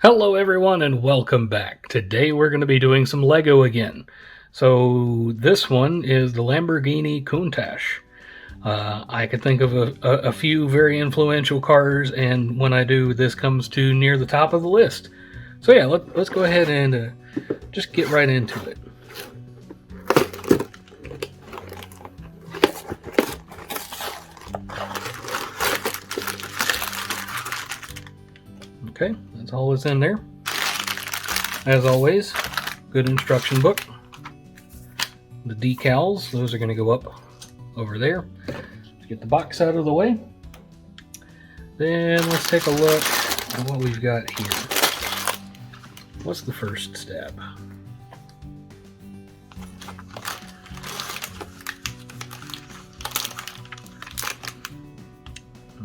Hello everyone and welcome back. Today we're going to be doing some Lego again. So this one is the Lamborghini Countach. I could think of a few very influential cars, and when I do, this comes to near the top of the list. So yeah, let's go ahead and just get right into it. Okay, that's all that's in there. As always, good instruction book. The decals, those are going to go up over there. Let's get the box out of the way. Then let's take a look at what we've got here. What's the first step?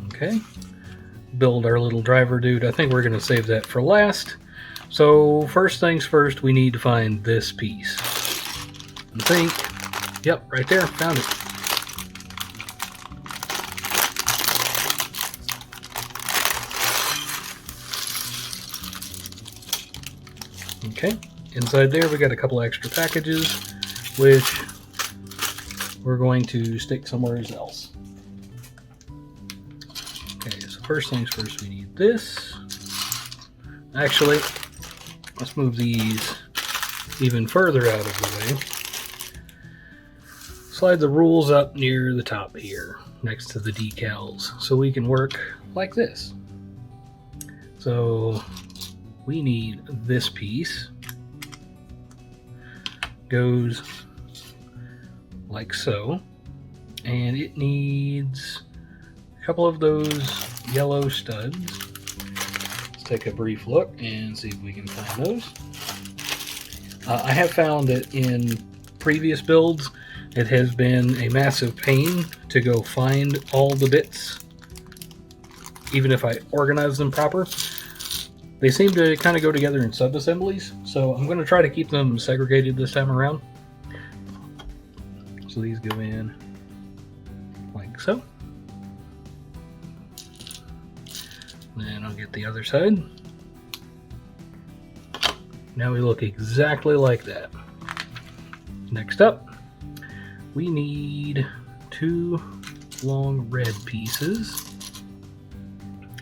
Okay. Build our little driver dude. I think we're going to save that for last. So first things first, we need to find this piece. I think, yep, right there, found it. Okay, inside there we got a couple extra packages, which we're going to stick somewhere else. Okay, so first things first, we need this. Actually, let's move these even further out of the way. Slide the rules up near the top here, next to the decals, so we can work like this. So we need this piece. Goes like so, and it needs a couple of those yellow studs. Let's take a brief look and see if we can find those. I have found that in previous builds it has been a massive pain to go find all the bits, even if I organize them proper. They seem to kind of go together in sub-assemblies, so I'm going to try to keep them segregated this time around. So these go in like so. Then I'll get the other side. Now we look exactly like that. Next up, we need two long red pieces.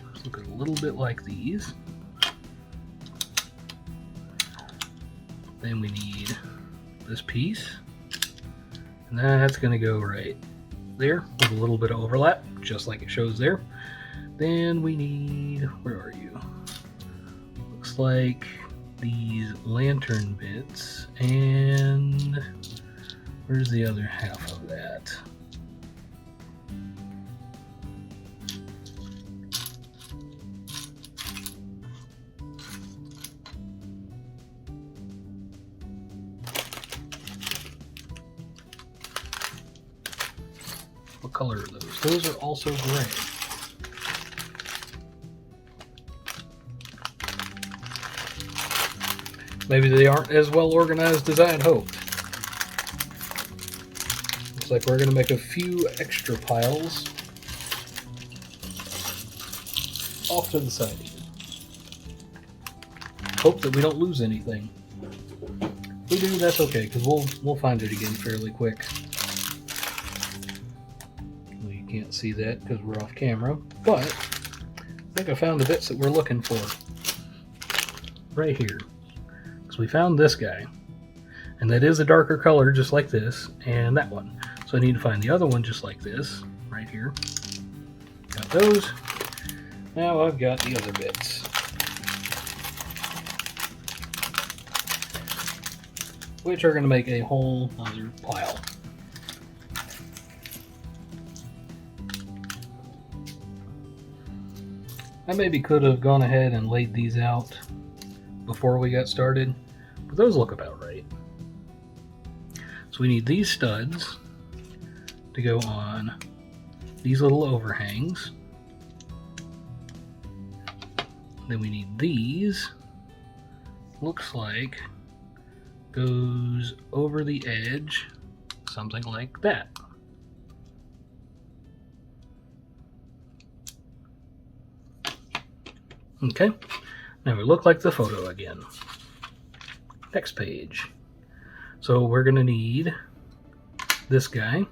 Let's look a little bit like these. Then we need this piece, and that's going to go right there with a little bit of overlap, just like it shows there. Then we need, where are you? Looks like these lantern bits, and where's the other half of that? What color are those? Those are also gray. Maybe they aren't as well organized as I had hoped. Looks like we're going to make a few extra piles off to the side here. Hope that we don't lose anything. If we do, that's okay, because we'll find it again fairly quick. You can't see that because we're off camera, but I think I found the bits that we're looking for right here. So we found this guy, and that is a darker color just like this, and that one. So I need to find the other one just like this right here. Got those. Now I've got the other bits, which are going to make a whole other pile. I maybe could have gone ahead and laid these out before we got started, but those look about right. So we need these studs to go on these little overhangs. Then we need these, looks like goes over the edge, something like that. Okay, Now we look like the photo again. Next page. So we're going to need this guy,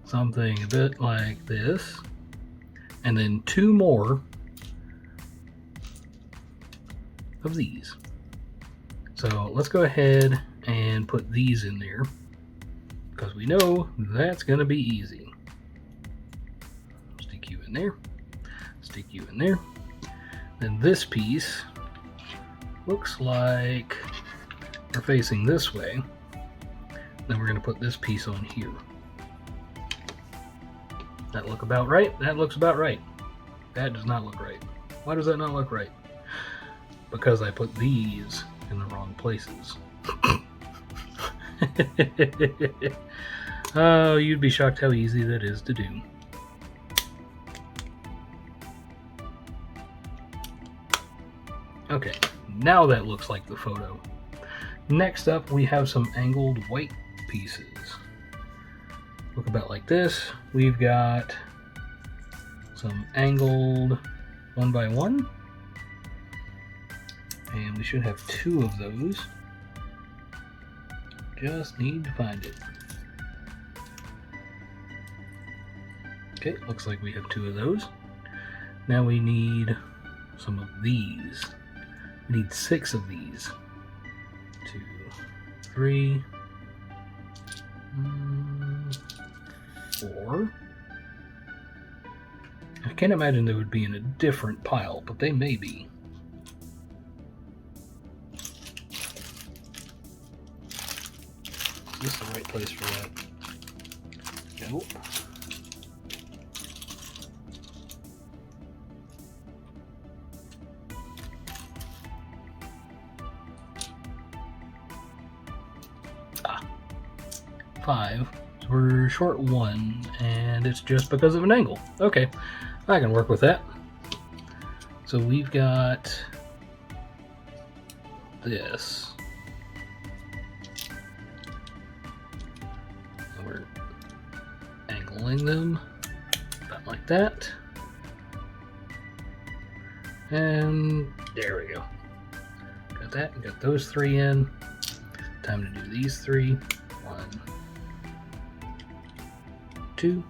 something a bit like this, and then 2 more of these. So let's go ahead and put these in there, because we know that's going to be easy. Stick you in there, stick you in there. Then this piece looks like we're facing this way. Then we're going to put this piece on here. That look about right? That looks about right. That does not look right. Why does that not look right? Because I put these in the wrong places. Oh, you'd be shocked how easy that is to do. Okay, now that looks like the photo. Next up, we have some angled white pieces. Look about like this. We've got some angled 1x1. And we should have 2 of those. Just need to find it. Okay, looks like we have 2 of those. Now we need some of these. We need 6 of these. 2, 3, 4. I can't imagine they would be in a different pile, but they may be. Is this the right place for that? Nope. Ah. 5. So we're short 1, and it's just because of an angle. Okay, I can work with that. So we've got this. We're angling them about like that. And there we go. Got that, got those 3 in. Time to do these 3. 1, 2,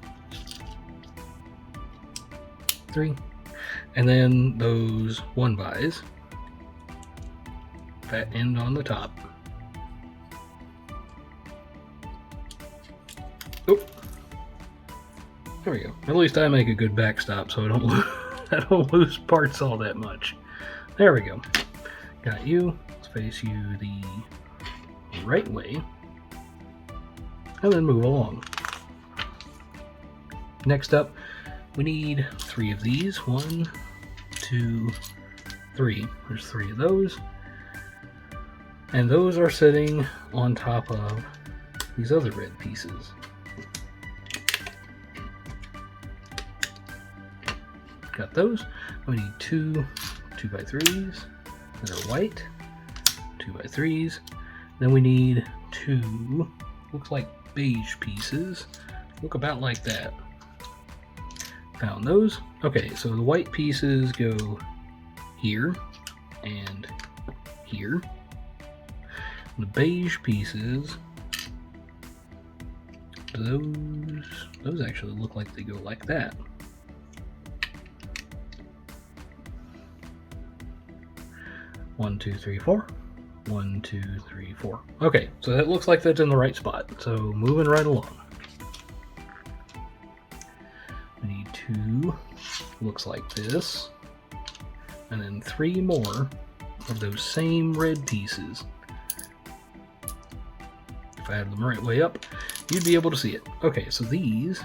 3. And then those 1x's that end on the top. Oh, there we go. At least I make a good backstop, so I don't lose parts all that much. There we go. Got you. Let's face you the right way, and then move along. Next up, we need 3 of these. 1, 2, 3. There's 3 of those. And those are sitting on top of these other red pieces. Got those. We need 2 2x3s that are white. 2x3s. Then we need 2, looks like beige pieces. Look about like that. Found those. Okay, so the white pieces go here and here. The beige pieces, those actually look like they go like that. One, two, three, four. 1, 2, 3, 4. Okay, so that looks like that's in the right spot. So moving right along. We need 2, looks like this, and then 3 more of those same red pieces. If I had them right way up, you'd be able to see it. Okay, so these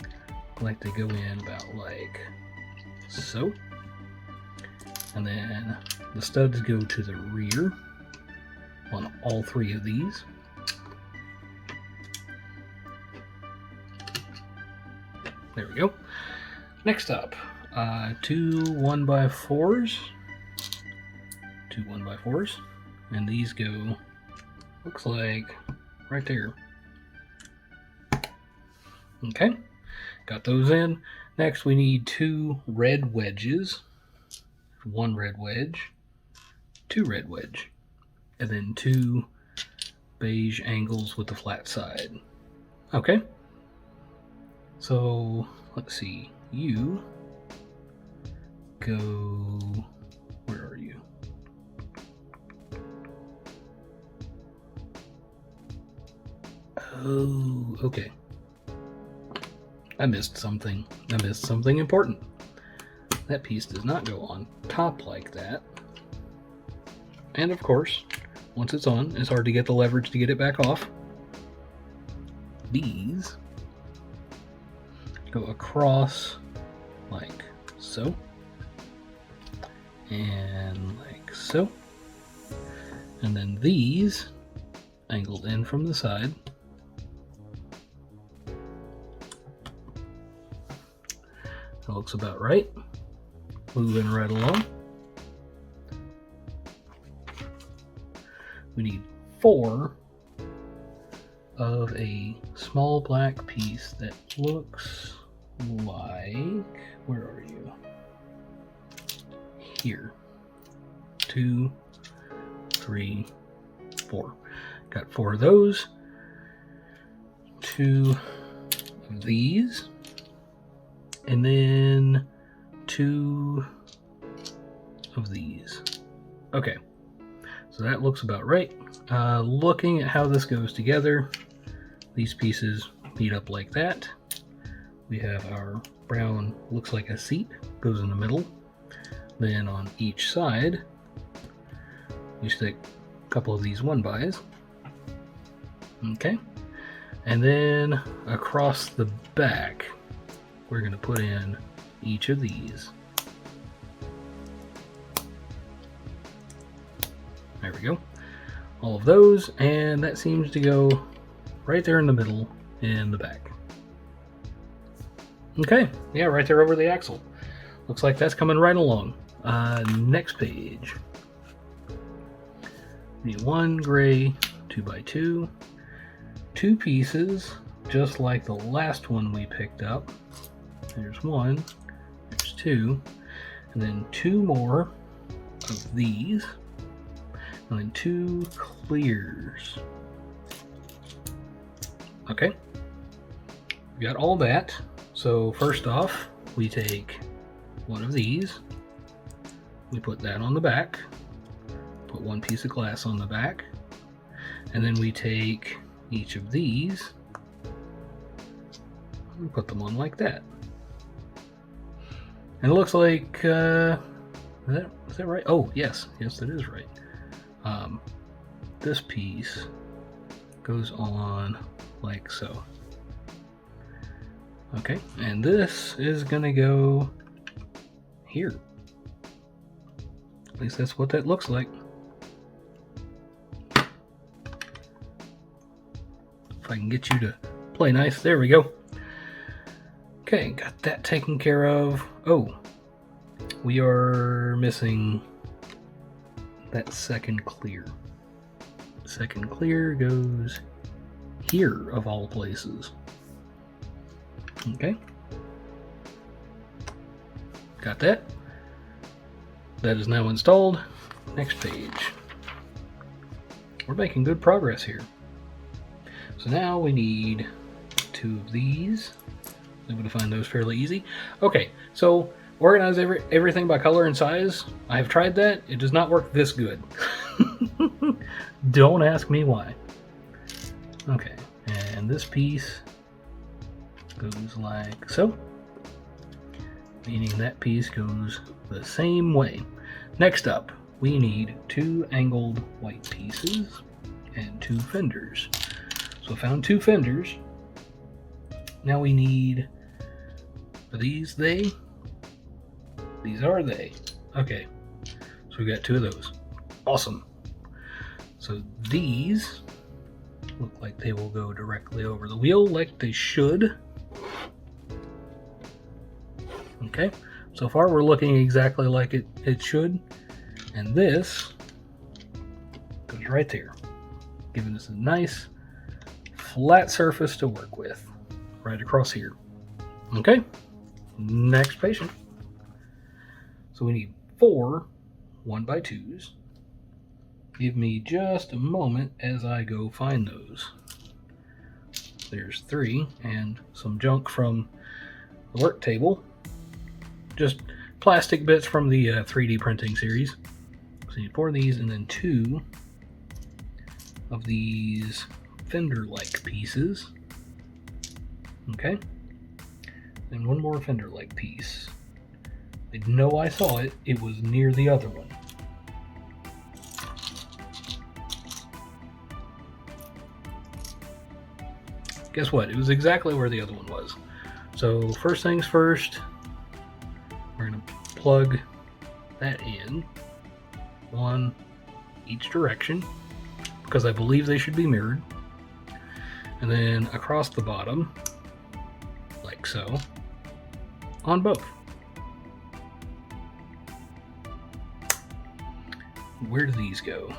look like they go in about like so. And then the studs go to the rear on all 3 of these. There we go. Next up, 2 1x4s. 2 1x4s. And these go, looks like, right there. Okay, got those in. Next we need 2 red wedges. If 1 red wedge, 2 red wedge, and then 2 beige angles with the flat side. Okay, so let's see, you go, where are you? Oh, okay. I missed something. I missed something important. That piece does not go on top like that. And of course, once it's on, it's hard to get the leverage to get it back off. These go across like so. And like so. And then these angled in from the side. That looks about right. Moving right along. We need 4 of a small black piece that looks like, where are you? Here. 2, 3, 4. Got 4 of those. 2 of these. And then 2 of these. Okay, so that looks about right. Looking at how this goes together, these pieces meet up like that. We have our brown, looks like a seat, goes in the middle. Then on each side, we stick a couple of these 1-bys. Okay, and then across the back, we're going to put in each of these. There we go. All of those, and that seems to go right there in the middle in the back. Okay, yeah, right there over the axle. Looks like that's coming right along. Next page. We need 1 gray 2x2, 2 pieces, just like the last one we picked up. There's 1, there's 2, and then 2 more of these, and then 2 clears. Okay, we got all that. So first off, we take 1 of these, we put that on the back, put 1 piece of glass on the back, and then we take each of these and put them on like that. And it looks like, is that right? Oh, yes, that is right. This piece goes on like so. Okay, and this is gonna go here. At least that's what that looks like. If I can get you to play nice, there we go. Okay, got that taken care of. Oh, we are missing that second clear. Second clear goes here, of all places. Okay. Got that. That is now installed. Next page. We're making good progress here. So now we need 2 of these. I'm able to find those fairly easy. Okay, so organize everything by color and size. I have tried that. It does not work this good. Don't ask me why. Okay, and this piece goes like so. Meaning that piece goes the same way. Next up, we need 2 angled white pieces and 2 fenders. So I found 2 fenders. Now we need, are these they? These are they. Okay, so we got 2 of those. Awesome. So these look like they will go directly over the wheel like they should. Okay, so far we're looking exactly like it should. And this goes right there, giving us a nice flat surface to work with right across here. Okay, next patient. So we need 4 1x2s. Give me just a moment as I go find those. There's 3 and some junk from the work table. Just plastic bits from the 3D printing series. So you need 4 of these and then 2 of these fender-like pieces. Okay. And 1 more fender-like piece. I know I saw it. It was near the other one. Guess what? It was exactly where the other one was. So first things first, we're going to plug that in. 1 each direction, because I believe they should be mirrored. And then across the bottom, like so, on both. Where do these go?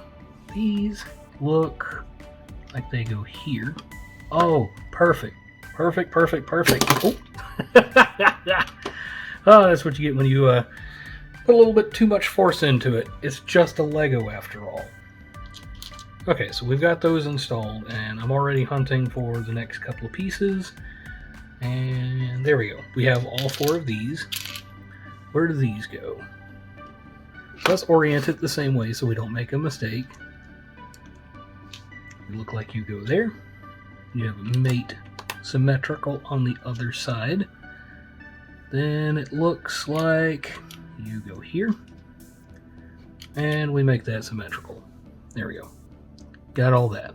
These look like they go here. Oh, perfect. Perfect, perfect, perfect. Oh, oh that's what you get when you put a little bit too much force into it. It's just a Lego after all. Okay, so we've got those installed, and I'm already hunting for the next couple of pieces. And there we go. We have all 4 of these. Where do these go? Let's orient it the same way so we don't make a mistake. You look like you go there. You have a mate symmetrical on the other side. Then it looks like you go here. And we make that symmetrical. There we go. Got all that.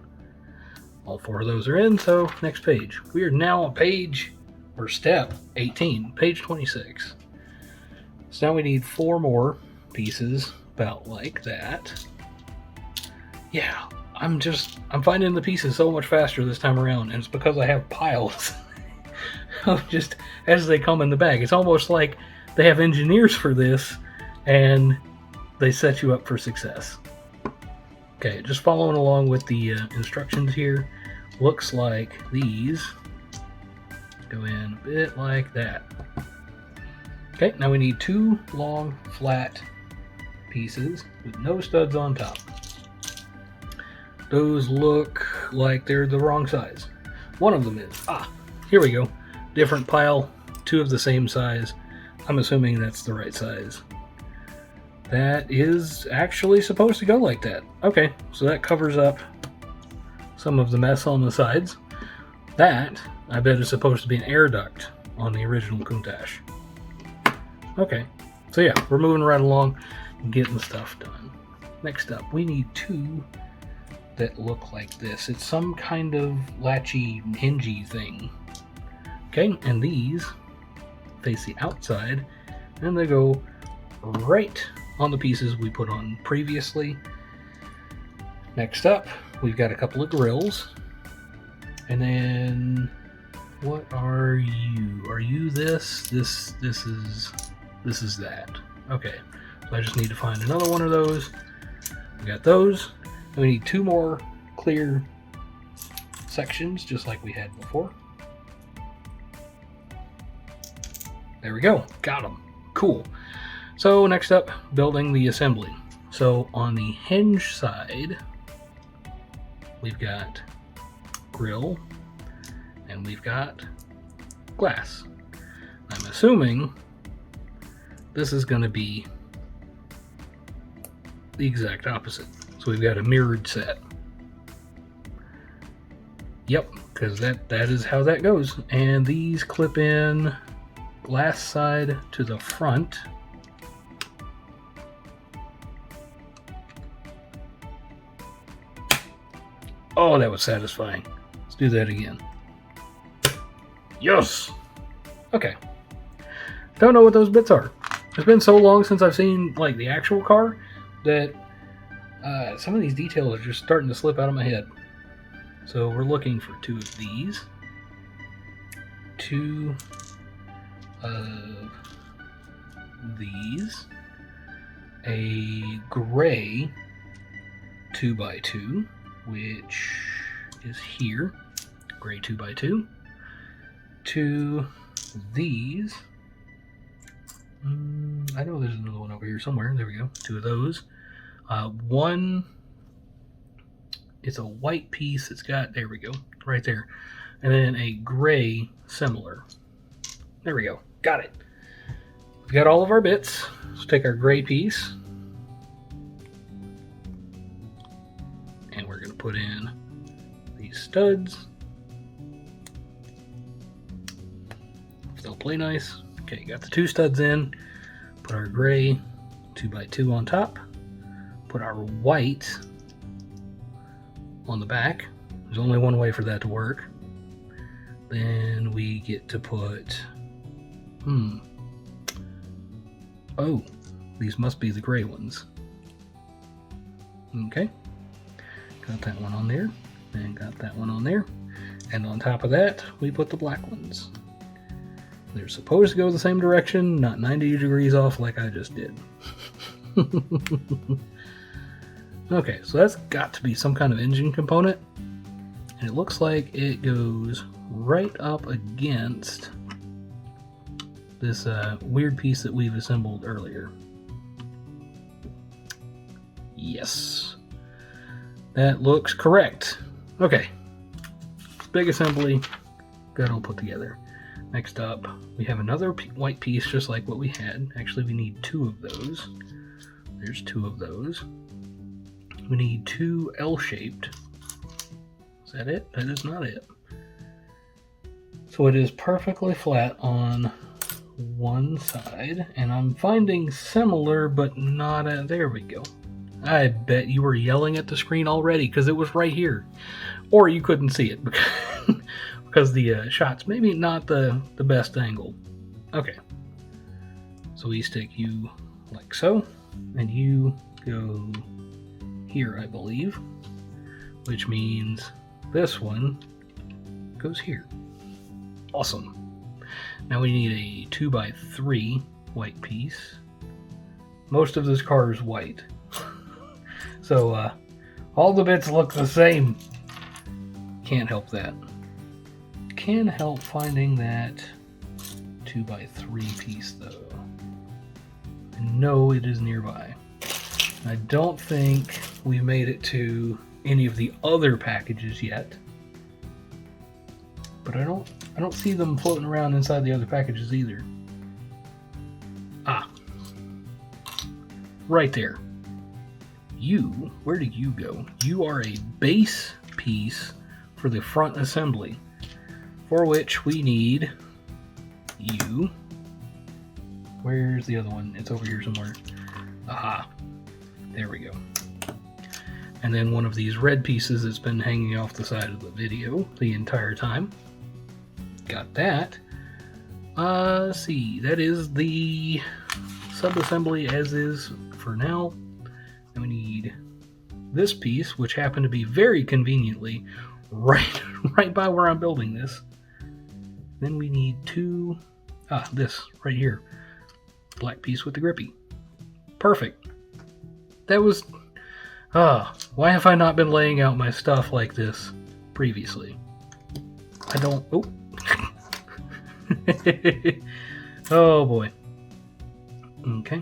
All 4 of those are in, so next page. We are now on page, or step 18, page 26. So now we need 4 more pieces, about like that. Yeah, I'm finding the pieces so much faster this time around, and it's because I have piles of just as they come in the bag. It's almost like they have engineers for this, and they set you up for success. Okay, just following along with the instructions here. Looks like these go in a bit like that. Okay, now we need 2 long, flat pieces with no studs on top. Those look like they're the wrong size. One of them is. Here we go. Different pile, 2 of the same size. I'm assuming that's the right size. That is actually supposed to go like that. Okay, so that covers up some of the mess on the sides. That, I bet, is supposed to be an air duct on the original Countach. Okay, so yeah, we're moving right along and getting the stuff done. Next up, we need 2 that look like this. It's some kind of latchy, hingy thing. Okay, and these face the outside, and they go right on the pieces we put on previously. Next up, we've got a couple of grills. And then, what are you? Are you this? This is that. Okay, so I just need to find another one of those. We got those. And we need 2 more clear sections, just like we had before. There we go. Got them. Cool. So next up, building the assembly. So on the hinge side, we've got grill and we've got glass. I'm assuming this is going to be the exact opposite. So we've got a mirrored set. Yep, because that is how that goes. And these clip in glass side to the front. Oh, that was satisfying. Let's do that again. Yes! Okay. Don't know what those bits are. It's been so long since I've seen like the actual car that some of these details are just starting to slip out of my head. So we're looking for 2 of these. 2 of these. A gray 2x2, which is here. Gray 2x2. 2 of these. I know there's another one over here somewhere. There we go. 2 of those. One, it's a white piece. It's got, there we go, right there. And then a gray similar. There we go. Got it. We've got all of our bits. Let's take our gray piece. And we're going to put in these studs. They'll play nice. Okay, got the 2 studs in. Put our gray 2x2 on top. Put our white on the back. There's only one way for that to work. Then we get to put... Oh, these must be the gray ones. Okay. Got that one on there. And got that one on there. And on top of that, we put the black ones. They're supposed to go the same direction, not 90 degrees off like I just did. Okay, so that's got to be some kind of engine component. And it looks like it goes right up against this weird piece that we've assembled earlier. Yes. That looks correct. Okay. Big assembly. Got it all put together. Next up, we have another white piece just like what we had. Actually, we need 2 of those. There's 2 of those. We need 2 L-shaped. Is that it? That is not it. So it is perfectly flat on one side, and I'm finding similar, but not at... There we go. I bet you were yelling at the screen already because it was right here. Or you couldn't see it because the shot's maybe not the best angle. Okay. So we stick you like so, and you go here, I believe, which means this one goes here. Awesome. Now we need a 2x3 white piece. Most of this car is white. So all the bits look the same. Can't help that. Can help finding that 2x3 piece though. I know it is nearby. I don't think we've made it to any of the other packages yet. But I don't see them floating around inside the other packages either. Ah. Right there. Where did you go? You are a base piece for the front assembly, for which we need you. Where's the other one? It's over here somewhere. Aha. There we go. And then one of these red pieces that's been hanging off the side of the video the entire time. Got that. Let's see. That is the sub-assembly as is for now. And we need this piece, which happened to be very conveniently right by where I'm building this. Then we need this right here. Black piece with the grippy. Perfect. That was... why have I not been laying out my stuff like this previously? I don't... Oh. Oh boy. Okay.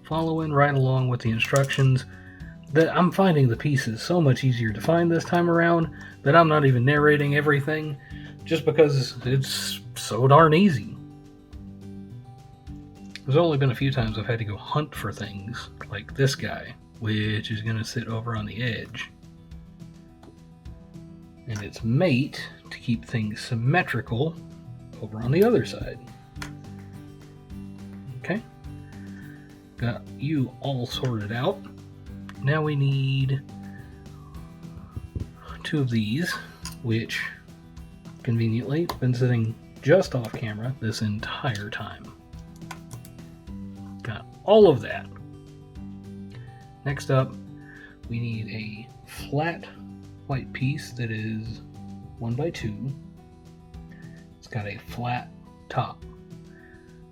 Following right along with the instructions. I'm finding the pieces so much easier to find this time around that I'm not even narrating everything just because it's so darn easy. There's only been a few times I've had to go hunt for things like this guy, which is going to sit over on the edge. And its mate to keep things symmetrical over on the other side. Okay. Got you all sorted out. Now we need 2 of these, which conveniently been sitting just off camera this entire time. Got all of that. Next up, we need a flat white piece that is 1x2. It's got a flat top.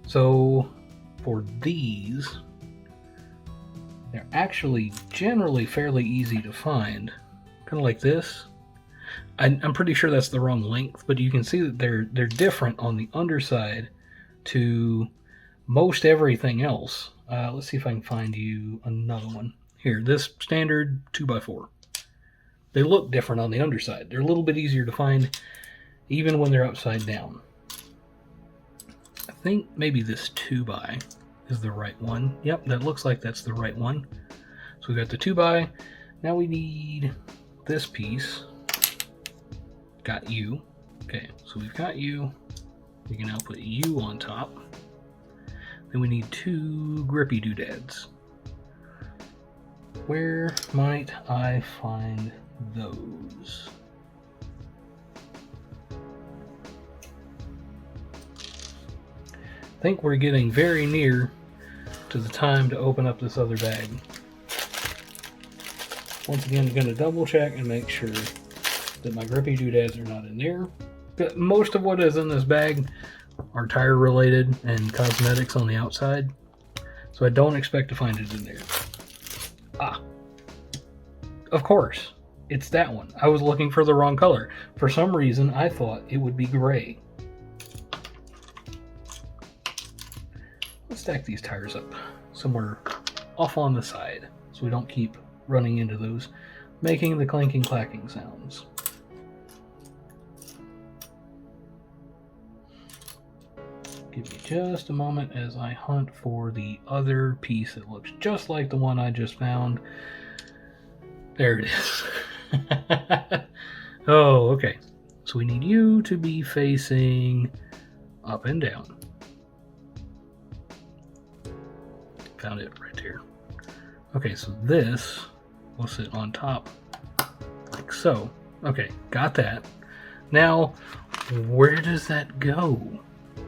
So for these, they're actually generally fairly easy to find. Kind of like this. I'm pretty sure that's the wrong length, but you can see that they're different on the underside to most everything else. Let's see if I can find you another one. Here, this standard 2x4. They look different on the underside. They're a little bit easier to find even when they're upside down. I think maybe this 2x is the right one. Yep, that looks like that's the right one. So we've got the 2x. Now we need this piece. Got you. Okay, so we've got you. We can now put you on top. Then we need 2 grippy doodads. Where might I find those? I think we're getting very near to the time to open up this other bag. Once again, I'm going to double check and make sure that my grippy doodads are not in there. But most of what is in this bag are tire related and cosmetics on the outside, so I don't expect to find it in there. Ah, of course, it's that one. I was looking for the wrong color. For some reason, I thought it would be gray. Let's stack these tires up somewhere off on the side so we don't keep running into those, making the clanking clacking sounds. Give me just a moment as I hunt for the other piece that looks just like the one I just found. There it is. Oh, okay. So we need you to be facing up and down. Found it right here. Okay, so this will sit on top like so. Okay, got that. Now, where does that go?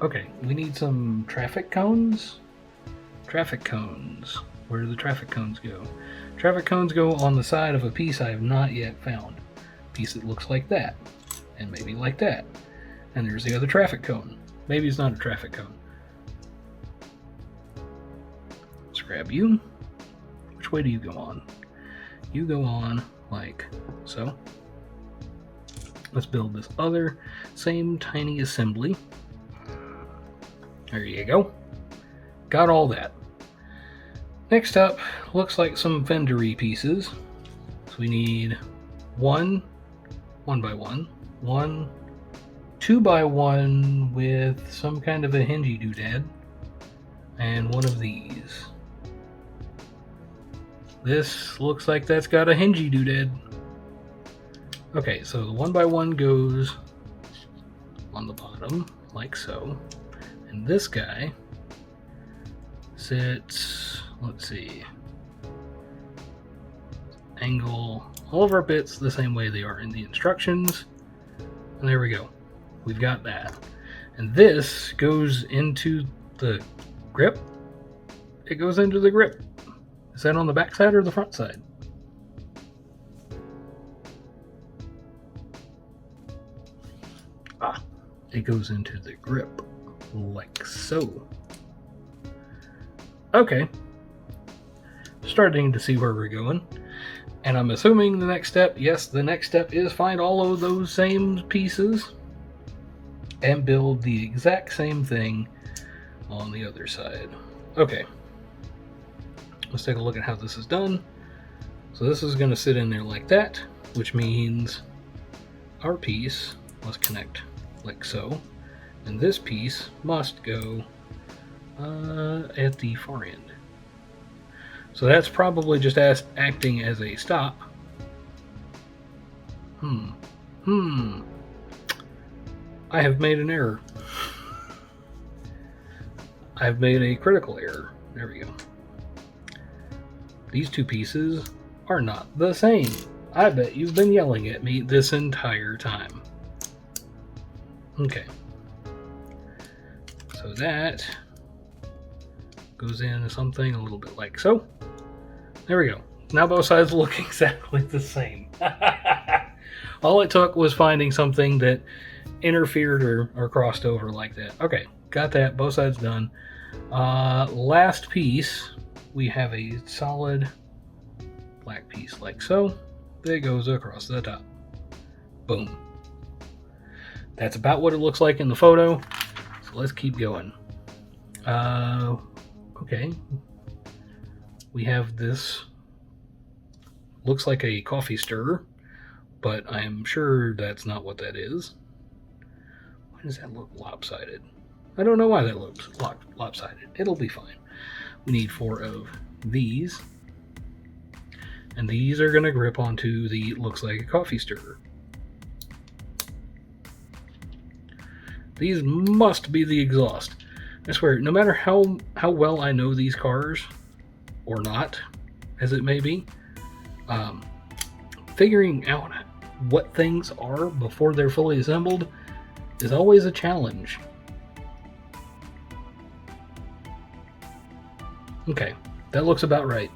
Okay, we need some traffic cones. Traffic cones. Where do the traffic cones go? Traffic cones go on the side of a piece I have not yet found. A piece that looks like that. And maybe like that. And there's the other traffic cone. Maybe it's not a traffic cone. Let's grab you. Which way do you go on? You go on like so. Let's build this other same tiny assembly. There you go. Got all that. Next up, looks like some Fendery pieces. So we need 1 1x1, 1 2x1 with some kind of a hingy doodad, and one of these. This looks like that's got a hingy doodad. Okay, so the 1x1 goes on the bottom, like so. And this guy sits, let's see, angle all of our bits the same way they are in the instructions. And there we go. We've got that. And this goes into the grip. It goes into the grip. Is that on the back side or the front side? Ah, it goes into the grip like so. Okay. Starting to see where we're going. And I'm assuming the next step, yes, the next step is find all of those same pieces and build the exact same thing on the other side. Okay. Let's take a look at how this is done. So this is going to sit in there like that, which means our piece must connect like so. And this piece must go at the far end. So that's probably just acting as a stop. I have made an error. I've made a critical error. There we go. These two pieces are not the same. I bet you've been yelling at me this entire time. Okay. So that goes into something a little bit like so. There we go. Now both sides look exactly the same. All it took was finding something that interfered or crossed over like that. Okay, got that. Both sides done. Last piece, we have a solid black piece like so. That goes across the top. Boom. That's about what it looks like in the photo. So let's keep going. Okay. We have this, looks like a coffee stirrer, but I'm sure that's not what that is. Why does that look lopsided? I don't know why that looks lopsided. It'll be fine. We need 4 of these. And these are going to grip onto the looks like a coffee stirrer. These must be the exhaust. I swear, no matter how well I know these cars, or not, as it may be, figuring out what things are before they're fully assembled is always a challenge. Okay, that looks about right.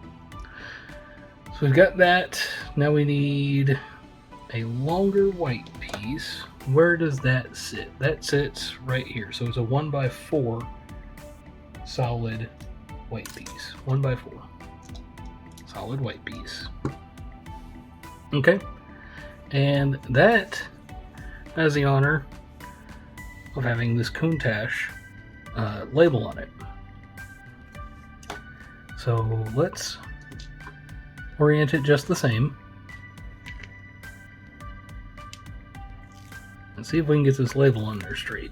So we've got that. Now we need a longer white piece. Where does that sit? That sits right here. So it's a 1x4 solid white piece. 1x4 solid white piece. Okay. And that has the honor of having this Countach label on it. So let's orient it just the same. And see if we can get this label on there straight.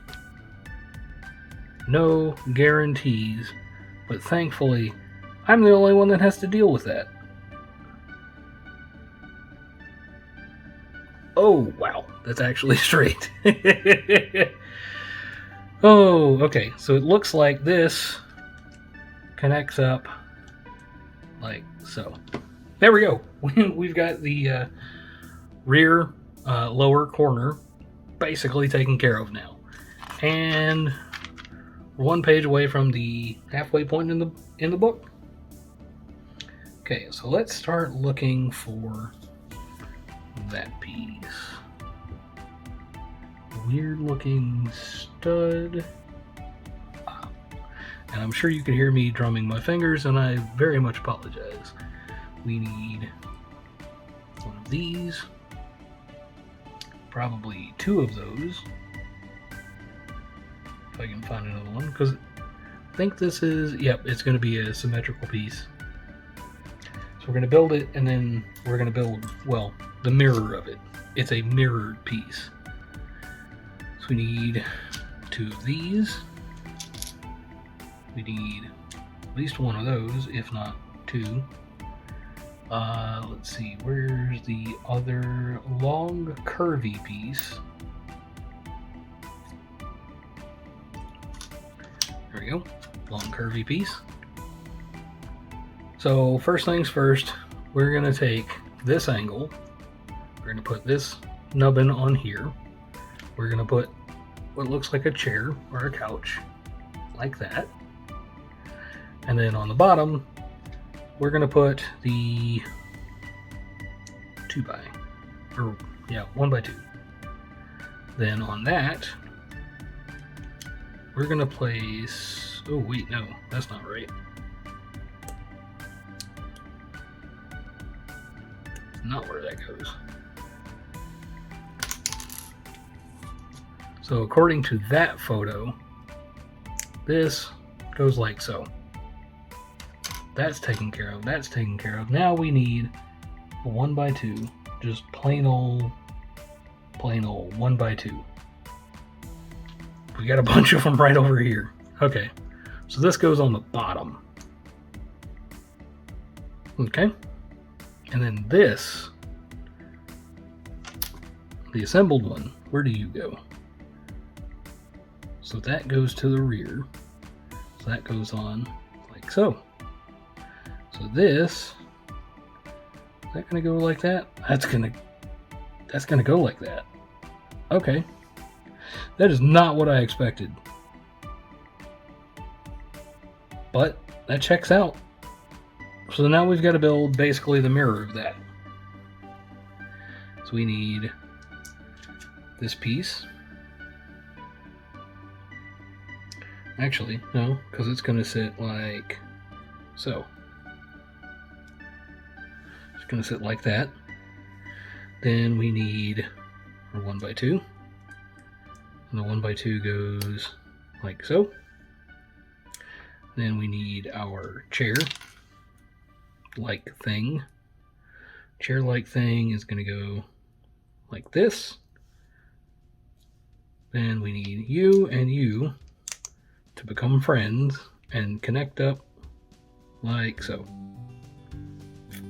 No guarantees, but thankfully, I'm the only one that has to deal with that. Oh, wow, that's actually straight. Oh, okay, so it looks like this connects up like so. There we go. We've got the rear lower corner basically taken care of now. And we're 1 page away from the halfway point in the book. Okay, so let's start looking for that piece. Weird looking stud. And I'm sure you can hear me drumming my fingers, and I very much apologize. We need 1 of these. Probably 2 of those. If I can find another one, because I think this is, yep, it's going to be a symmetrical piece. So we're going to build it, and then we're going to build, well, the mirror of it. It's a mirrored piece. So we need 2 of these. We need at least 1 of those, if not 2. Let's see, where's the other long curvy piece? There we go, long curvy piece. So first things first, we're going to take this angle, we're going to put this nubbin on here, we're going to put what looks like a chair or a couch, like that. And then on the bottom, we're going to put the 1x2. Then on that, we're going to place, oh wait, no, that's not right. Not where that goes. So according to that photo, this goes like so. That's taken care of. That's taken care of. Now we need a 1x2, just plain old 1x2. We got a bunch of them right over here. Okay, so this goes on the bottom. Okay, and then this, the assembled one, where do you go? So that goes to the rear. So that goes on like so. So this, is that gonna go like that? That's gonna go like that. Okay. That is not what I expected. But that checks out. So now we've got to build basically the mirror of that. So we need this piece. Actually, no, because it's going to sit like so. It's going to sit like that. Then we need our 1x2. And the 1x2 goes like so. Then we need our chair-like thing. Chair-like thing is going to go like this. Then we need you and you to become friends and connect up like so.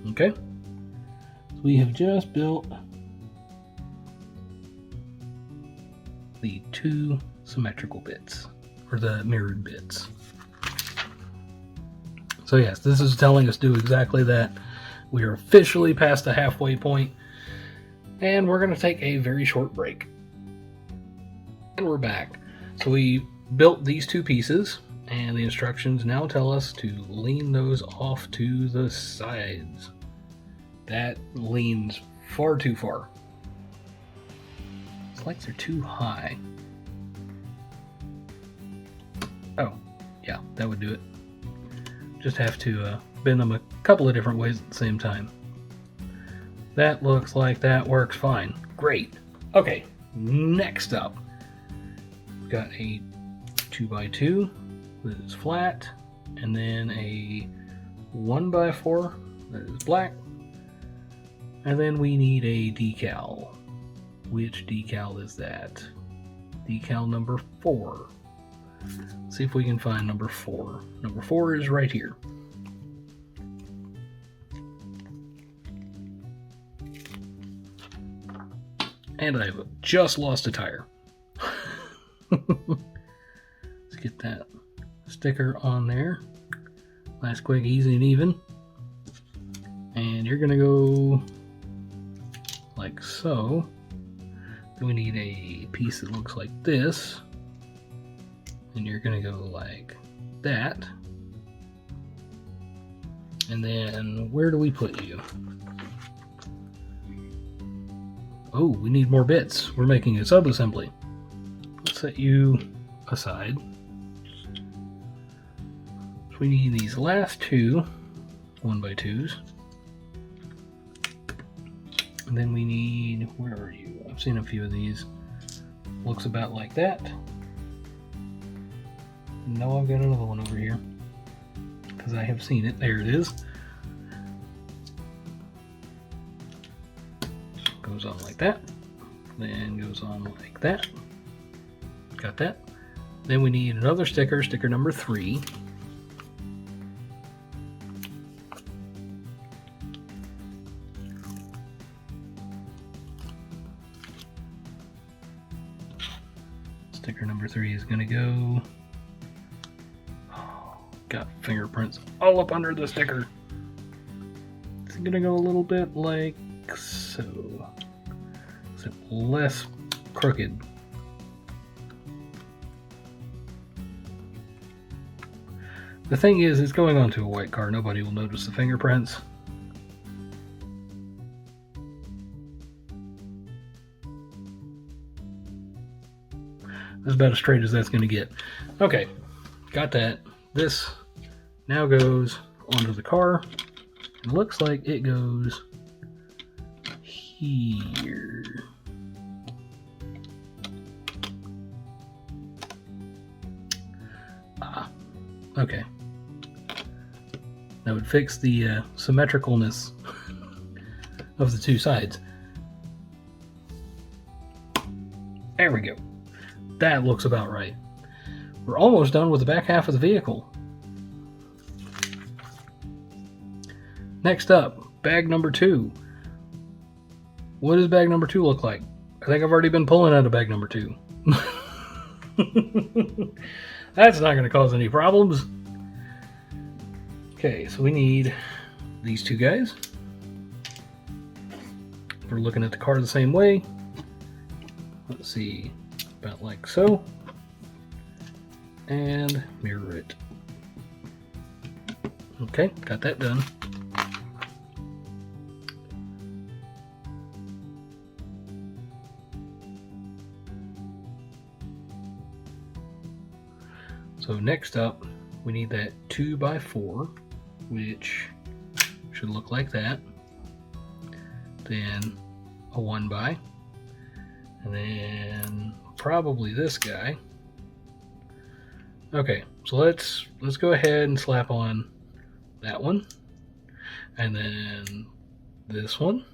Okay? So we have just built the two symmetrical bits, or the mirrored bits. So yes, this is telling us do exactly that. We are officially past the halfway point, and we're going to take a very short break. And we're back. So we built these two pieces, and the instructions now tell us to lean those off to the sides. That leans far too far. It's like they're too high. Oh, yeah, that would do it. Just have to bend them a couple of different ways at the same time. That looks like that works fine. Great. Okay, next up, we've got a 2x2 that is flat, and then a 1x4 that is black, and then we need a decal. Which decal is that? Decal number 4. See if we can find number 4. Number 4 is right here. And I've just lost a tire. Let's get that sticker on there. Nice, quick, easy, and even. And you're going to go like so. Then we need a piece that looks like this. And you're going to go like that. And then where do we put you? Oh, we need more bits. We're making a sub-assembly. Let's set you aside. So we need these last two 1x2s. And then we need, where are you? I've seen a few of these. Looks about like that. No, I've got another one over here because I have seen it. There it is. Goes on like that, then goes on like that. Got that. Then we need another sticker, sticker number 3. Sticker number 3 is going to go. Got fingerprints all up under the sticker. It's going to go a little bit like so. Is it less crooked? The thing is, it's going onto a white car. Nobody will notice the fingerprints. That's about as straight as that's going to get. Okay, got that. This now goes onto the car. It looks like it goes here. Ah, okay. That would fix the symmetricalness of the two sides. There we go. That looks about right. We're almost done with the back half of the vehicle. Next up, bag number 2. What does bag number 2 look like? I think I've already been pulling out of bag number 2. That's not going to cause any problems. Okay, so we need these two guys. We're looking at the car the same way. Let's see, about like so. And mirror it. Okay, got that done. So next up, we need that 2x4, which should look like that. Then a 1x, and then probably this guy, Okay, so let's go ahead and slap on that one, and then this one,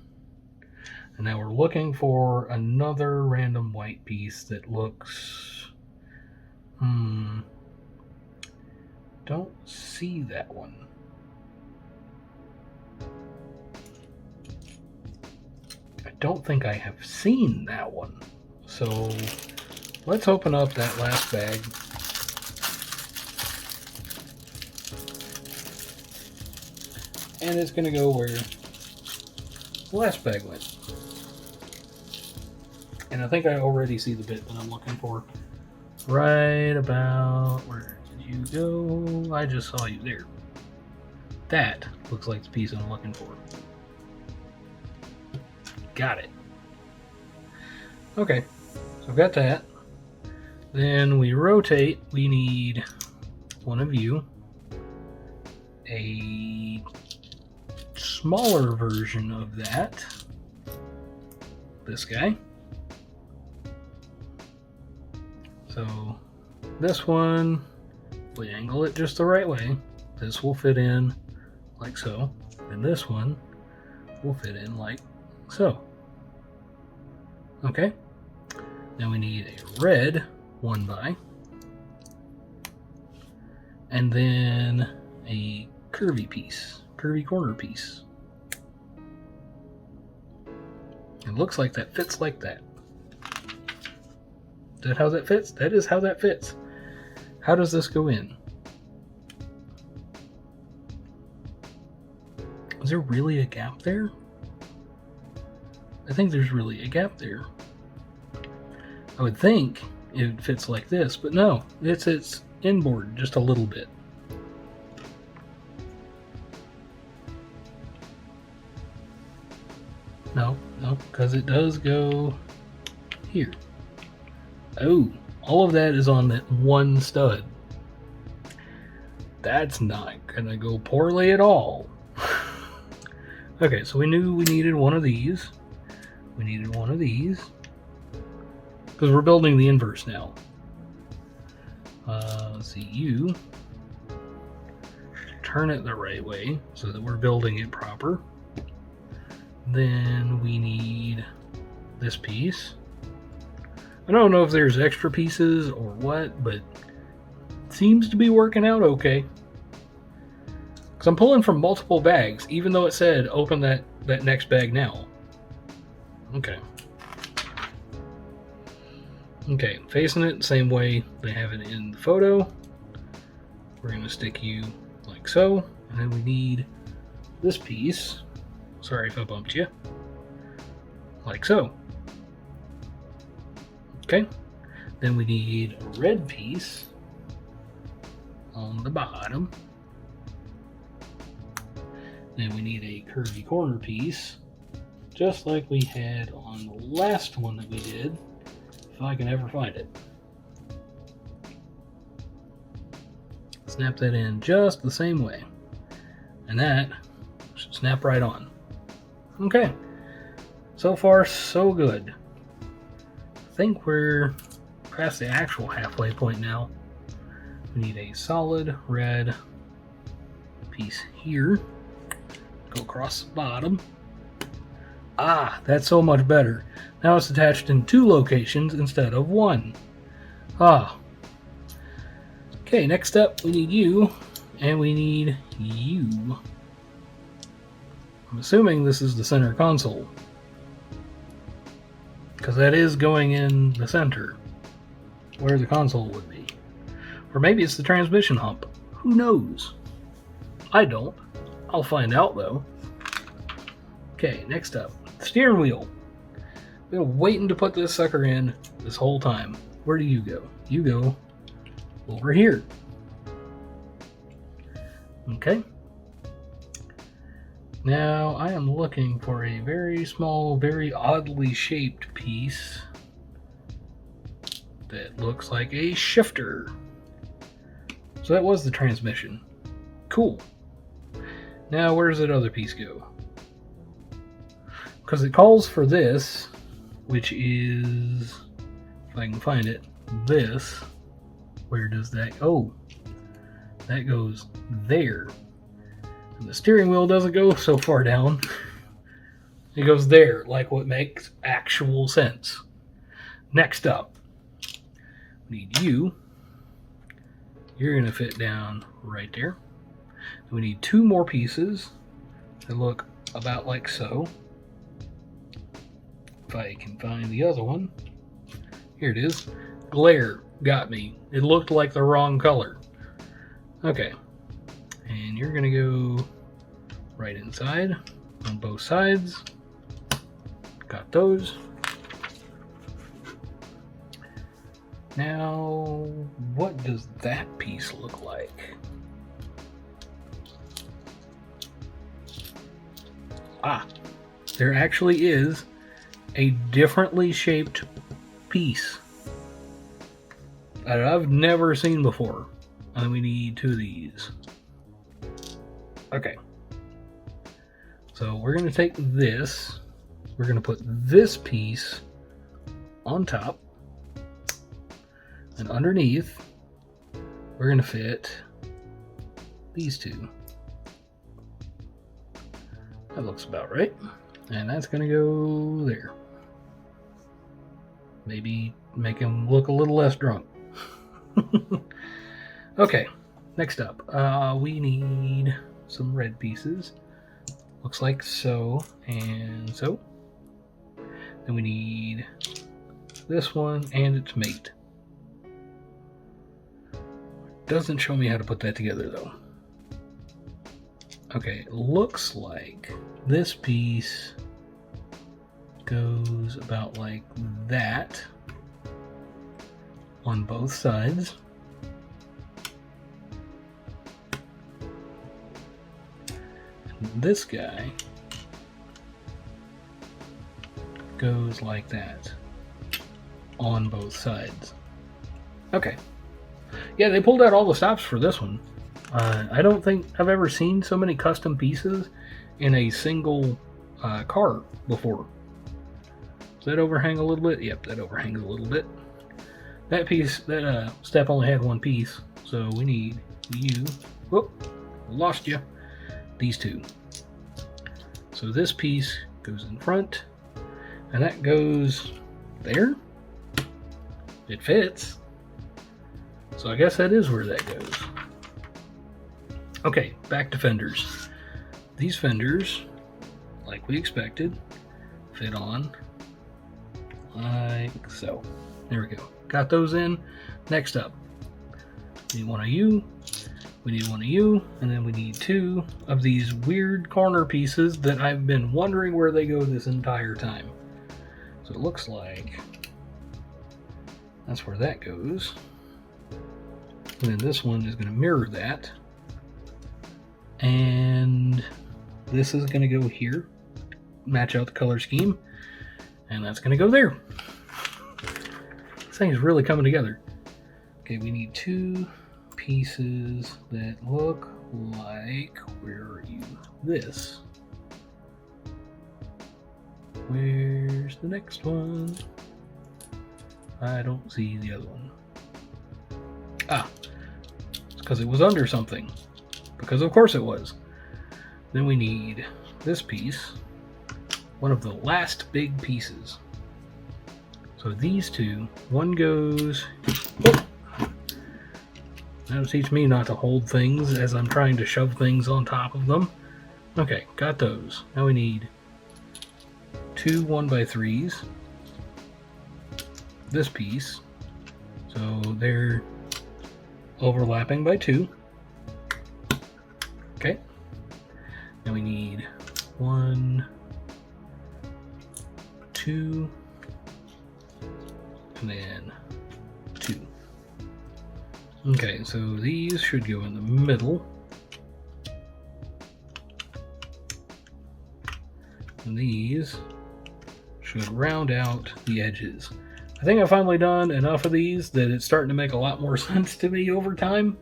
and now we're looking for another random white piece that looks. Don't see that one. I don't think I have seen that one. So let's open up that last bag. And it's going to go where the last bag went. And I think I already see the bit that I'm looking for. Right about, where did you go? I just saw you there. That looks like the piece I'm looking for. Got it. Okay, so I've got that. Then we rotate. We need one of you. A smaller version of that. This guy. So this one, we angle it just the right way. This will fit in like so. And this one will fit in like so. Okay. Now we need a red 1x. And then a curvy piece, curvy corner piece. It looks like that fits like that. Is that how that fits? That is how that fits. How does this go in? Is there really a gap there? I think there's really a gap there. I would think it fits like this, but no, it's inboard just a little bit. No, because it does go here. Oh, all of that is on that one stud. That's not gonna go poorly at all. Okay, so we knew we needed one of these. We needed one of these. Because we're building the inverse now. Let's see, you turn it the right way so that we're building it proper. Then we need this piece. I don't know if there's extra pieces or what, but it seems to be working out okay. Because I'm pulling from multiple bags, even though it said open that next bag now. Okay. Okay, facing it the same way they have it in the photo. We're going to stick you like so. And then we need this piece. Sorry if I bumped you. Like so. Okay. Then we need a red piece on the bottom. Then we need a curvy corner piece, just like we had on the last one that we did, if I can ever find it. Snap that in just the same way. And that should snap right on. Okay. So far, so good. I think we're past the actual halfway point now. We need a solid red piece here. Go across the bottom. Ah, that's so much better. Now it's attached in 2 locations instead of 1. Ah. Okay, next up we need you, and we need you. I'm assuming this is the center console, because that is going in the center, where the console would be. Or maybe it's the transmission hump. Who knows? I don't. I'll find out though. Okay, next up, steering wheel. I've been waiting to put this sucker in this whole time. Where do you go? You go over here. Okay. Now I am looking for a very small, very oddly shaped piece that looks like a shifter. So that was the transmission. Cool. Now where does that other piece go? Because it calls for this, which is, if I can find it, this where does that... Oh, that goes there. And the steering wheel doesn't go so far down. It goes there, like what makes actual sense. Next up, we need you. You're going to fit down right there. We need 2 more pieces that look about like so. If I can find the other one. Here it is. Glare got me. It looked like the wrong color. Okay. And you're going to go right inside on both sides. Got those. Now, what does that piece look like? Ah, there actually is a differently shaped piece that I've never seen before. And we need 2 of these. Okay. So we're going to take this. We're going to put this piece on top. And underneath, we're going to fit these 2. That looks about right. And that's going to go there. Maybe make him look a little less drunk. Okay, next up, we need some red pieces. Looks like so and so. Then we need this one and its mate. Doesn't show me how to put that together though. Okay, it looks like this piece goes about like that on both sides. And this guy goes like that on both sides. Okay. Yeah, they pulled out all the stops for this one. I don't think I've ever seen so many custom pieces in a single car before. Does that overhang a little bit? Yep, that overhangs a little bit. That piece, that step only had 1 piece, so we need you. Whoop, lost you. These 2. So this piece goes in front, and that goes there. It fits. So I guess that is where that goes. Okay, back to fenders. These fenders, like we expected, fit on like so. There we go. Got those in. Next up, we need 1 of you. We need 1 of you, and then we need 2 of these weird corner pieces that I've been wondering where they go this entire time. So it looks like that's where that goes. And then this one is going to mirror that. And this is going to go here. Match out the color scheme. And that's going to go there. This thing is really coming together. Okay, we need 2 pieces that look like, where are you? This. Where's the next one? I don't see the other one. Ah, it's because it was under something. Because of course it was. Then we need this piece. One of the last big pieces. So these 2, one goes... Oh. That'll teach me not to hold things as I'm trying to shove things on top of them. Okay, got those. Now we need 2 1x3s. This piece. So they're overlapping by 2. Okay. Now we need 1, 2, and then 2. Okay, so these should go in the middle. And these should round out the edges. I think I've finally done enough of these that it's starting to make a lot more sense to me over time.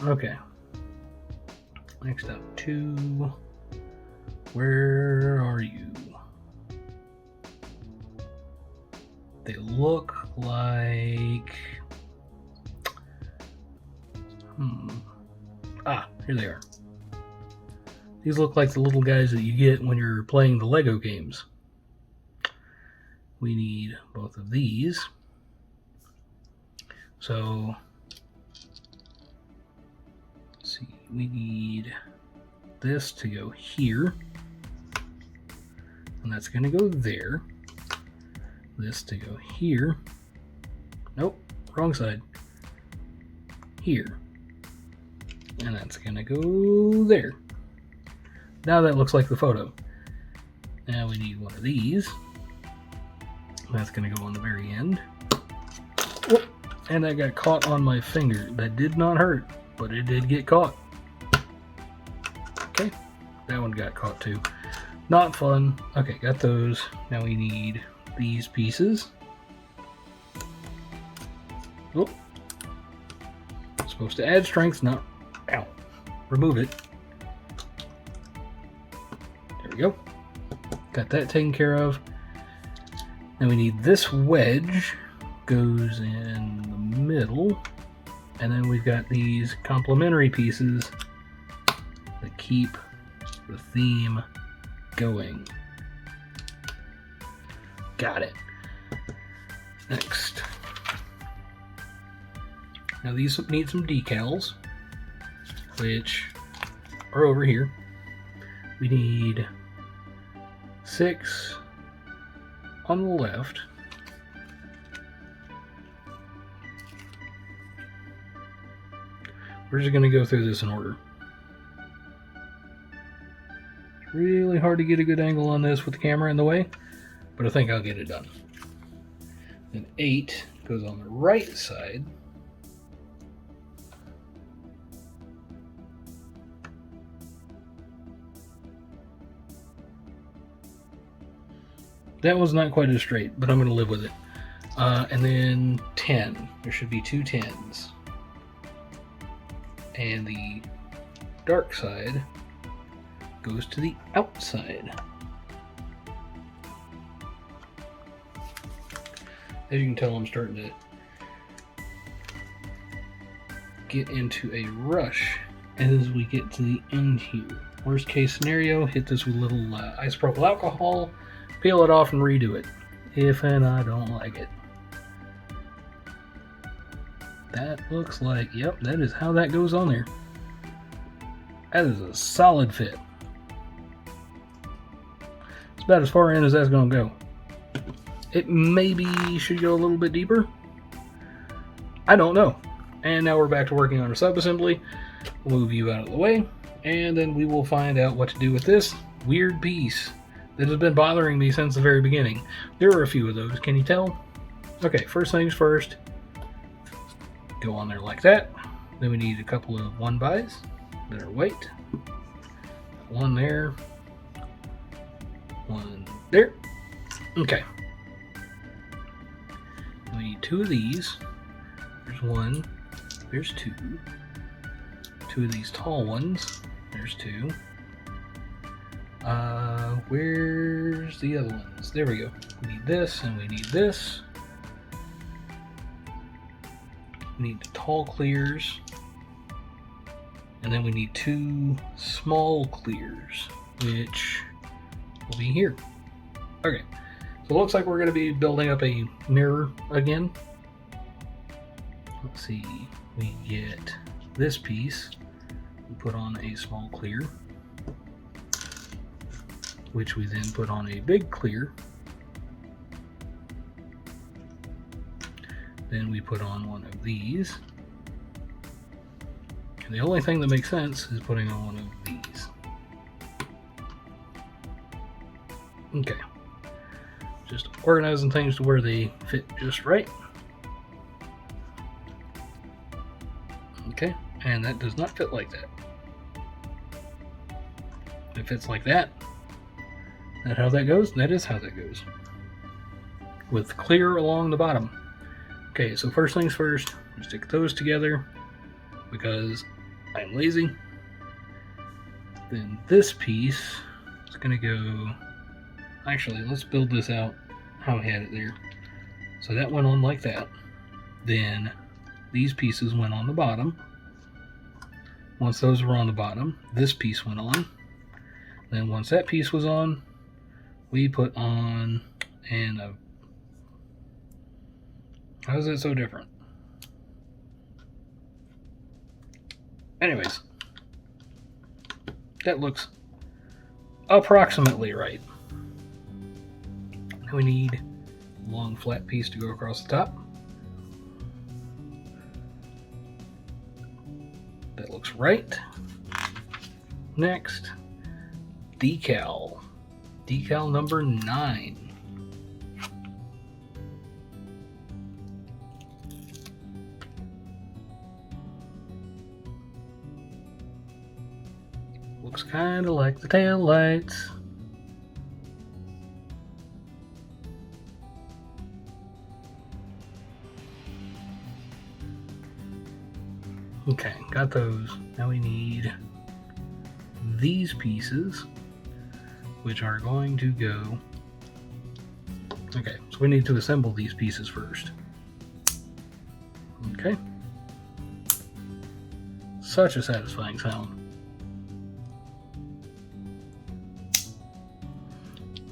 Okay. Next up, 2. Where are you? They look like Ah, here they are. These look like the little guys that you get when you're playing the Lego games. We need both of these. So, let's see, we need this to go here. And that's going to go there. This to go here. Nope, wrong side. Here. And that's going to go there. Now that looks like the photo. Now we need one of these. That's going to go on the very end. Whoop. And that got caught on my finger. That did not hurt, but it did get caught. Okay, that one got caught too. Not fun. Okay, got those. Now we need these pieces. Oh, supposed to add strength, not, ow, remove it. There we go. Got that taken care of. Now we need this wedge, goes in the middle, and then we've got these complementary pieces that keep the theme going. Got it. Next. Now these need some decals, which are over here. We need 6 on the left. We're just going to go through this in order. It's really hard to get a good angle on this with the camera in the way, but I think I'll get it done. Then 8 goes on the right side. That was not quite as straight, but I'm going to live with it. And then 10. There should be 2 10s. And the dark side goes to the outside. As you can tell, I'm starting to get into a rush as we get to the end here. Worst case scenario, hit this with a little isopropyl alcohol, peel it off and redo it, if and I don't like it. That looks like, yep, that is how that goes on there. That is a solid fit. It's about as far in as that's going to go. It maybe should go a little bit deeper. I don't know. And now we're back to working on our subassembly. We'll move you out of the way, and then we will find out what to do with this weird piece that has been bothering me since the very beginning. There are a few of those, can you tell? Okay, first things first. Go on there like that. Then we need a couple of 1-bys that are white. One there. One there. Okay. We need 2 of these. There's 1. There's 2. 2 of these tall ones. There's 2. Where's the other ones? There we go. We need this and we need this. We need the tall clears. And then we need 2 small clears, which will be here. Okay. So it looks like we're going to be building up a mirror again. Let's see. We get this piece. We put on a small clear, which we then put on a big clear. Then we put on one of these. And the only thing that makes sense is putting on one of these. Okay. Just organizing things to where they fit just right. Okay, and that does not fit like that. It fits like that. Is that how that goes? That is how that goes. With clear along the bottom. Okay, so first things first, we stick those together because I'm lazy. Then this piece is going to go... Actually, let's build this out how I had it there. So that went on like that. Then these pieces went on the bottom. Once those were on the bottom, this piece went on. Then once that piece was on, we put on how is it so different? Anyways, that looks approximately right. Now we need a long flat piece to go across the top. That looks right. Next, decal. Decal number 9. Looks kind of like the tail lights. Okay, got those. Now we need these pieces, which are going to go... Okay, so we need to assemble these pieces first. Okay. Such a satisfying sound.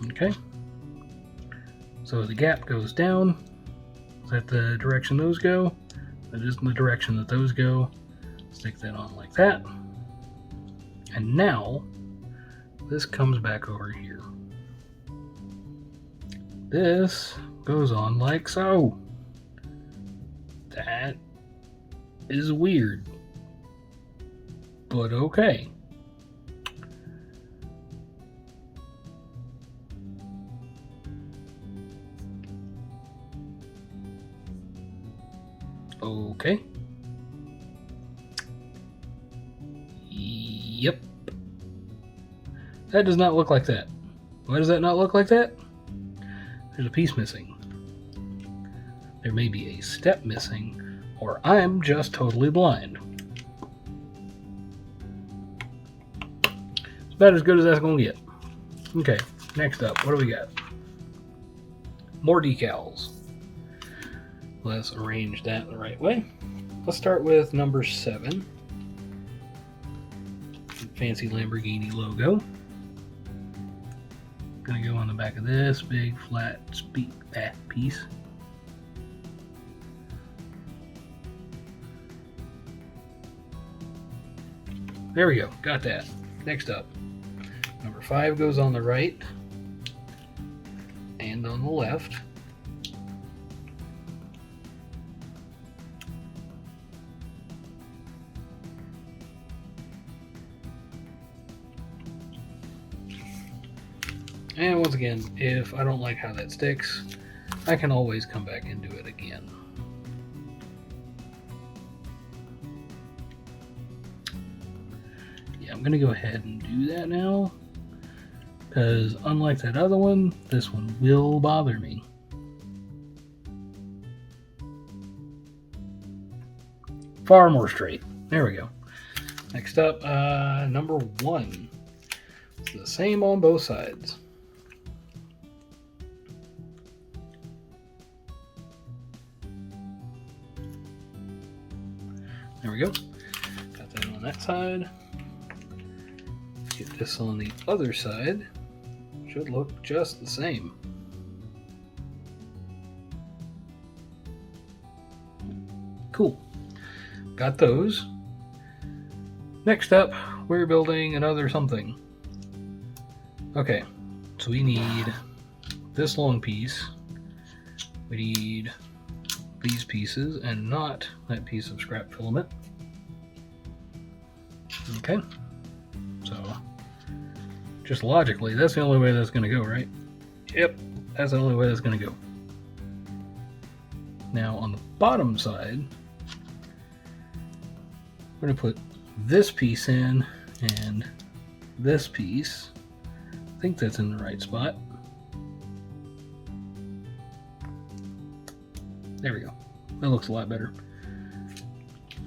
Okay. So the gap goes down. Is that the direction those go? That is the direction that those go. Stick that on like that. And now, this comes back over here. This goes on like so. That is weird. But okay. Okay. Yep. That does not look like that. Why does that not look like that? There's a piece missing. There may be a step missing, or I'm just totally blind. It's about as good as that's going to get. Okay, next up, what do we got? More decals. Let's arrange that the right way. Let's start with number 7. Fancy Lamborghini logo. Gonna go on the back of this big flat piece. There we go, got that. Next up, number 5 goes on the right and on the left. And once again, if I don't like how that sticks, I can always come back and do it again. Yeah, I'm going to go ahead and do that now, because unlike that other one, this one will bother me. Far more straight. There we go. Next up, number 1. It's the same on both sides. There we go. Got that on that side. Get this on the other side. Should look just the same. Cool. Got those. Next up, we're building another something. Okay, so we need this long piece. We need these pieces and not that piece of scrap filament. Okay, so just logically, that's the only way that's going to go, right? Yep, that's the only way that's going to go. Now on the bottom side, we're going to put this piece in and this piece. I think that's in the right spot. There we go. That looks a lot better.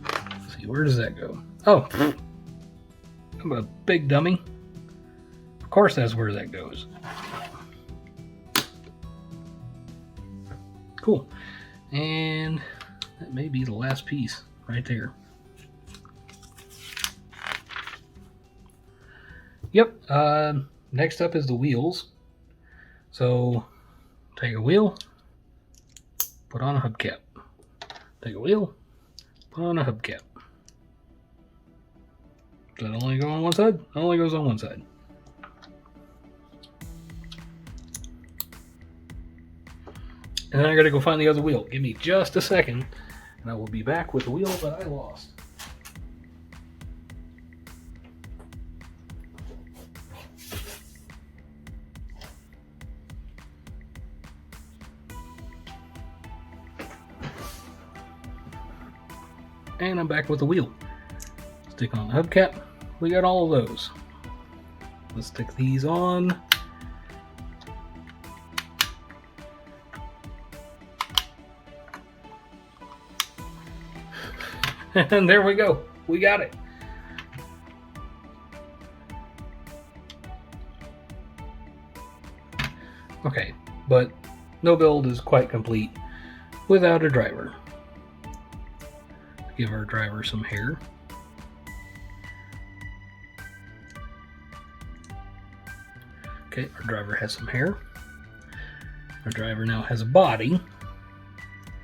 Let's see, where does that go? Oh, I'm a big dummy. Of course that's where that goes. Cool. And that may be the last piece right there. Yep. Next up is the wheels. So take a wheel, put on a hubcap. Take a wheel, put on a hubcap. Does that only go on one side? It only goes on one side. And then I gotta go find the other wheel. Give me just a second, and I will be back with the wheel that I lost. And I'm back with the wheel. Stick on the hubcap. We got all of those. Let's stick these on. And there we go. We got it. Okay, but no build is quite complete without a driver. Give our driver some hair. Okay, our driver has some hair. Our driver now has a body.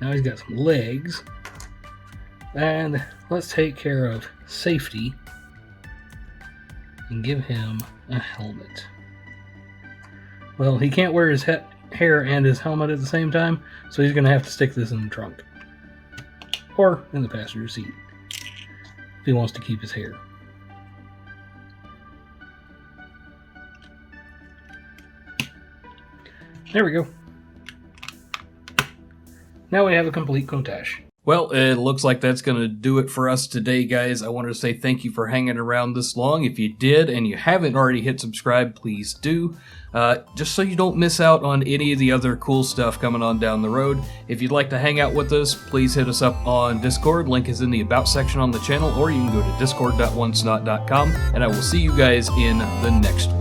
Now he's got some legs. And let's take care of safety and give him a helmet. Well, he can't wear his hair and his helmet at the same time, so he's going to have to stick this in the trunk. Or in the passenger seat, if he wants to keep his hair. There we go. Now we have a complete Countach. Well, it looks like that's going to do it for us today, guys. I wanted to say thank you for hanging around this long. If you did and you haven't already hit subscribe, please do. Just so you don't miss out on any of the other cool stuff coming on down the road. If you'd like to hang out with us, please hit us up on Discord. Link is in the About section on the channel, or you can go to discord.wonsnot.com, and I will see you guys in the next one.